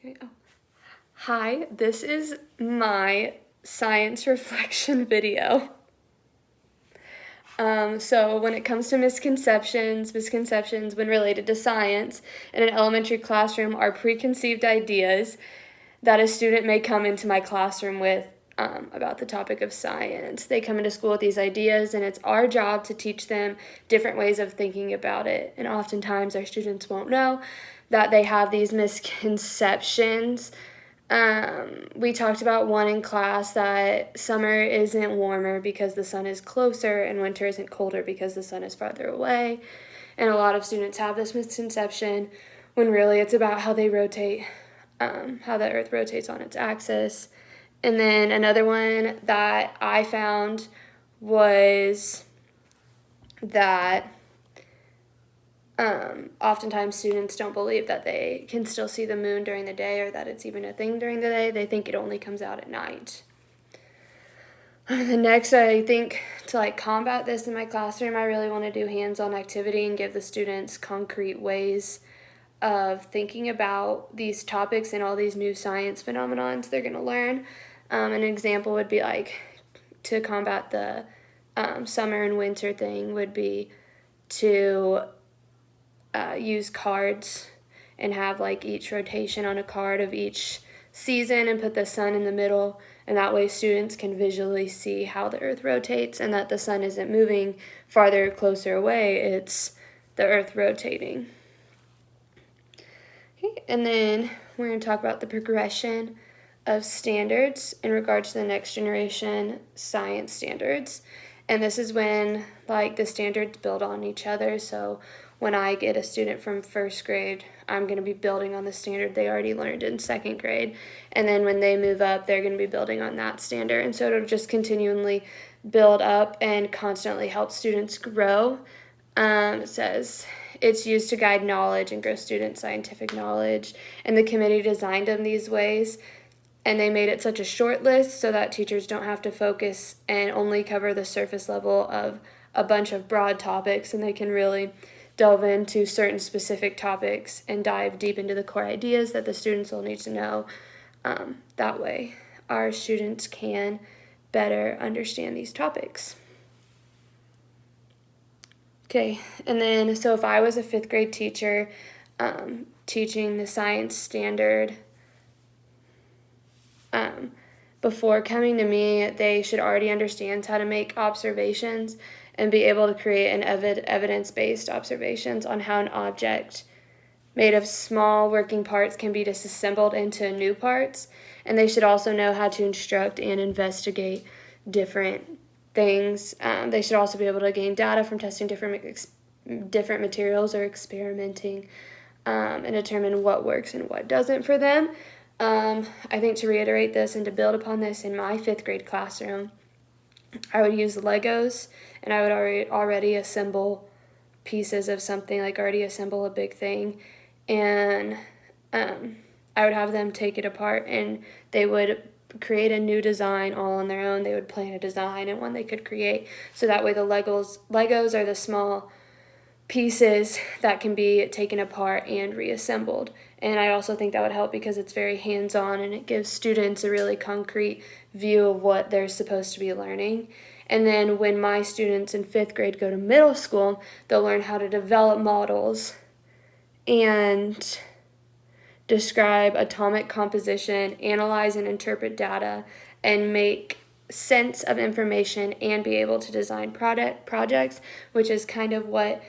Okay. Oh. Hi, this is my science reflection video. So when it comes to misconceptions when related to science in an elementary classroom are preconceived ideas that a student may come into my classroom with about the topic of science. They come into school with these ideas, and it's our job to teach them different ways of thinking about it. And oftentimes our students won't know that they have these misconceptions. We talked about one in class, that summer isn't warmer because the sun is closer and winter isn't colder because the sun is farther away. And a lot of students have this misconception when really it's about how they rotate, how the earth rotates on its axis. And then another one that I found was that oftentimes students don't believe that they can still see the moon during the day, or that it's even a thing during the day. They think it only comes out at night. The next, I think, to combat this in my classroom, I really want to do hands-on activity and give the students concrete ways of thinking about these topics and all these new science phenomenons they're going to learn. An example would be to combat the summer and winter thing would be to use cards and have each rotation on a card of each season and put the sun in the middle, and that way students can visually see how the earth rotates and that the sun isn't moving farther or closer away, it's the earth rotating. Okay, and then we're going to talk about the progression of standards in regards to the next generation science standards. And this is when the standards build on each other. So when I get a student from first grade, I'm going to be building on the standard they already learned in second grade. And then when they move up, they're going to be building on that standard. And so it'll just continually build up and constantly help students grow. It says it's used to guide knowledge and grow student scientific knowledge. And the committee designed them these ways. And they made it such a short list so that teachers don't have to focus and only cover the surface level of a bunch of broad topics, and they can really delve into certain specific topics and dive deep into the core ideas that the students will need to know. That way, our students can better understand these topics. Okay, and then so if I was a fifth grade teacher teaching the science standard, before coming to me, they should already understand how to make observations and be able to create an evidence-based observations on how an object made of small working parts can be disassembled into new parts. And they should also know how to instruct and investigate different things. They should also be able to gain data from testing different materials or experimenting and determine what works and what doesn't for them. I think to reiterate this and to build upon this in my fifth grade classroom, I would use Legos, and I would already assemble pieces of something, already assemble a big thing, and I would have them take it apart, and they would create a new design all on their own. They would plan a design and one they could create, so that way the Legos are the small pieces that can be taken apart and reassembled. And I also think that would help because it's very hands-on and it gives students a really concrete view of what they're supposed to be learning. And then when my students in fifth grade go to middle school, they'll learn how to develop models and describe atomic composition, analyze and interpret data, and make sense of information and be able to design projects, which is kind of what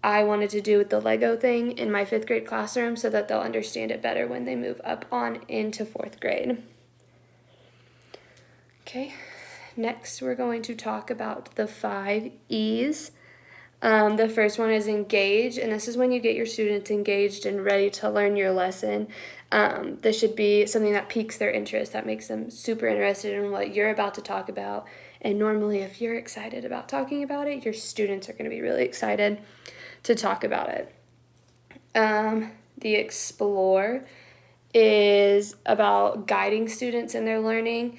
I wanted to do with the Lego thing in my fifth grade classroom, so that they'll understand it better when they move up on into fourth grade. Okay, next we're going to talk about the 5 E's. The first one is engage, and this is when you get your students engaged and ready to learn your lesson. This should be something that piques their interest, that makes them super interested in what you're about to talk about. And normally, if you're excited about talking about it, your students are going to be really excited to talk about it. The explore is about guiding students in their learning.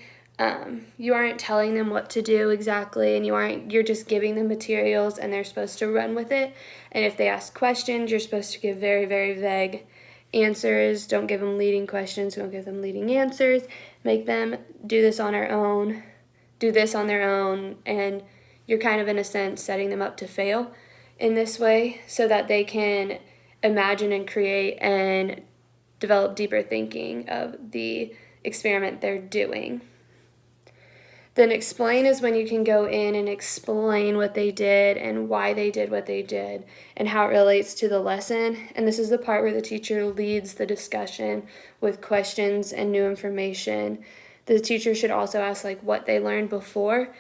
You aren't telling them what to do exactly, and you're just giving them materials and they're supposed to run with it. And if they ask questions, you're supposed to give very, very vague answers. Don't give them leading questions. Don't give them leading answers. Make them do this on their own. Do this on their own. And you're kind of, in a sense, setting them up to fail in this way so that they can imagine and create and develop deeper thinking of the experiment they're doing. Then explain is when you can go in and explain what they did and why they did what they did and how it relates to the lesson. And this is the part where the teacher leads the discussion with questions and new information. The teacher should also ask like what they learned before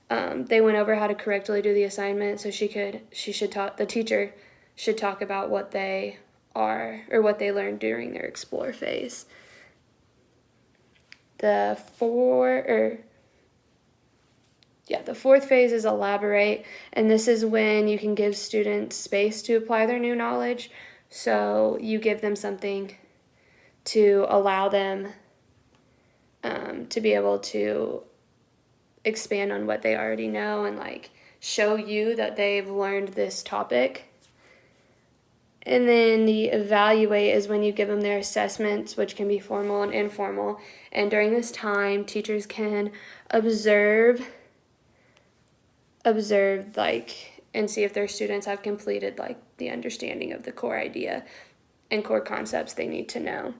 they went over how to correctly do the assignment. So the teacher should talk about what they are or what they learned during their explore phase. The fourth phase is elaborate, and this is when you can give students space to apply their new knowledge. So you give them something to allow them to be able to expand on what they already know and like show you that they've learned this topic. And then the evaluate is when you give them their assessments, which can be formal and informal. And during this time, teachers can observe like and see if their students have completed like the understanding of the core idea and core concepts they need to know.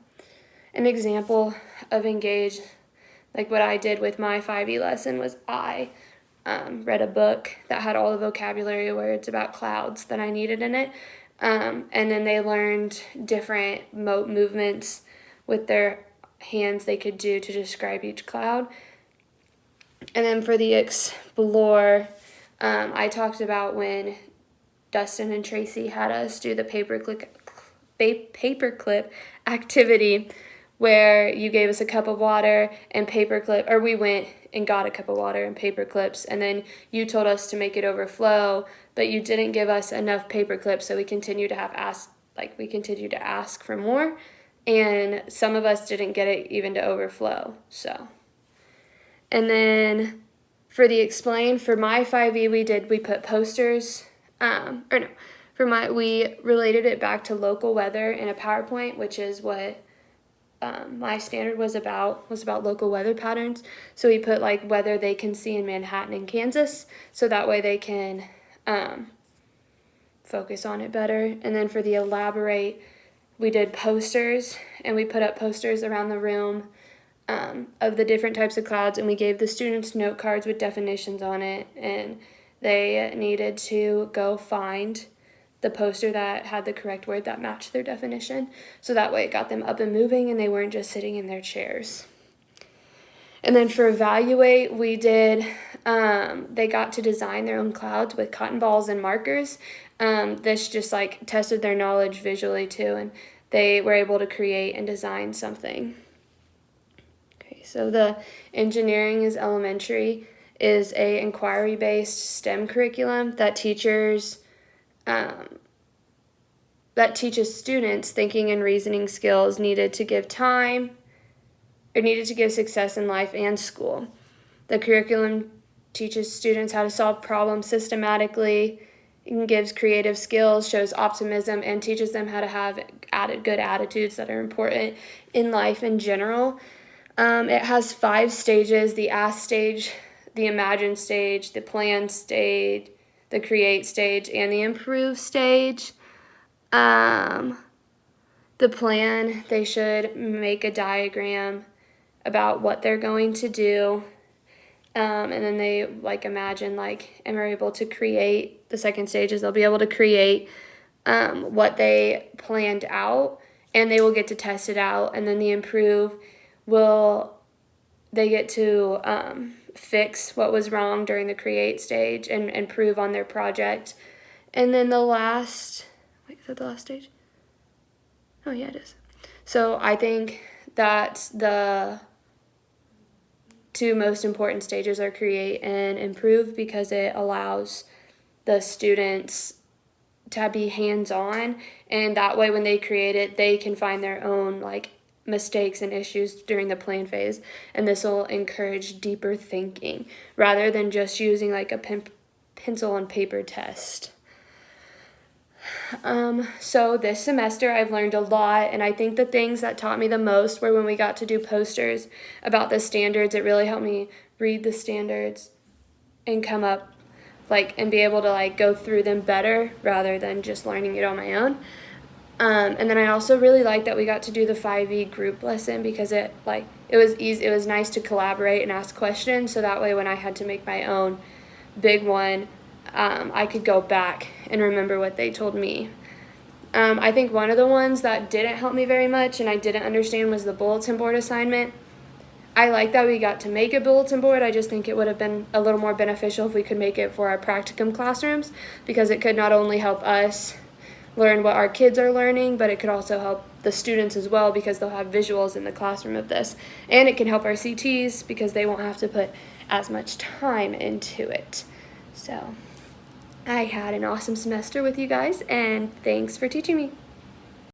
An example of engage, like what I did with my 5E lesson, was I read a book that had all the vocabulary words about clouds that I needed in it. And then they learned different movements with their hands they could do to describe each cloud. And then for the explore, I talked about when Dustin and Tracy had us do the paperclip activity where you gave us a cup of water and paperclip, or we went and got a cup of water and paper clips, and then you told us to make it overflow, but you didn't give us enough paper clips, so we continued to ask for more, and some of us didn't get it even to overflow. So, and then for the explain, for my 5E we put posters, we related it back to local weather in a PowerPoint, which is what my standard was about local weather patterns. So we put like weather they can see in Manhattan and Kansas, so that way they can focus on it better. And then for the elaborate, we did posters, and we put up posters around the room of the different types of clouds, and we gave the students note cards with definitions on it, and they needed to go find the poster that had the correct word that matched their definition. So that way it got them up and moving and they weren't just sitting in their chairs. And then for evaluate, we did, they got to design their own clouds with cotton balls and markers. This just like tested their knowledge visually too, and they were able to create and design something. Okay, so the engineering is elementary is a inquiry-based STEM curriculum that teaches students thinking and reasoning skills needed to give success in life and school. The curriculum teaches students how to solve problems systematically, and gives creative skills, shows optimism, and teaches them how to have good attitudes that are important in life in general. It has 5 stages: the ask stage, the imagine stage, the plan stage, the create stage, and the improve stage. The plan, they should make a diagram about what they're going to do, and then they imagine and are able to create. The second stage is they'll be able to create what they planned out, and they will get to test it out. And then the improve, they get to fix what was wrong during the create stage and improve on their project. And then is that the last stage? Oh yeah, it is. So I think that the 2 most important stages are create and improve, because it allows the students to be hands-on, and that way when they create it, they can find their own mistakes and issues during the plan phase, and this will encourage deeper thinking rather than just using a pencil and paper test. So this semester I've learned a lot, and I think the things that taught me the most were when we got to do posters about the standards. It really helped me read the standards and come up and be able to go through them better rather than just learning it on my own. And then I also really liked that we got to do the 5E group lesson because it was easy. It was nice to collaborate and ask questions, so that way when I had to make my own big one, I could go back and remember what they told me. I think one of the ones that didn't help me very much and I didn't understand was the bulletin board assignment. I like that we got to make a bulletin board. I just think it would have been a little more beneficial if we could make it for our practicum classrooms, because it could not only help us learn what our kids are learning, but it could also help the students as well because they'll have visuals in the classroom of this. And it can help our CTs because they won't have to put as much time into it. So I had an awesome semester with you guys, and thanks for teaching me.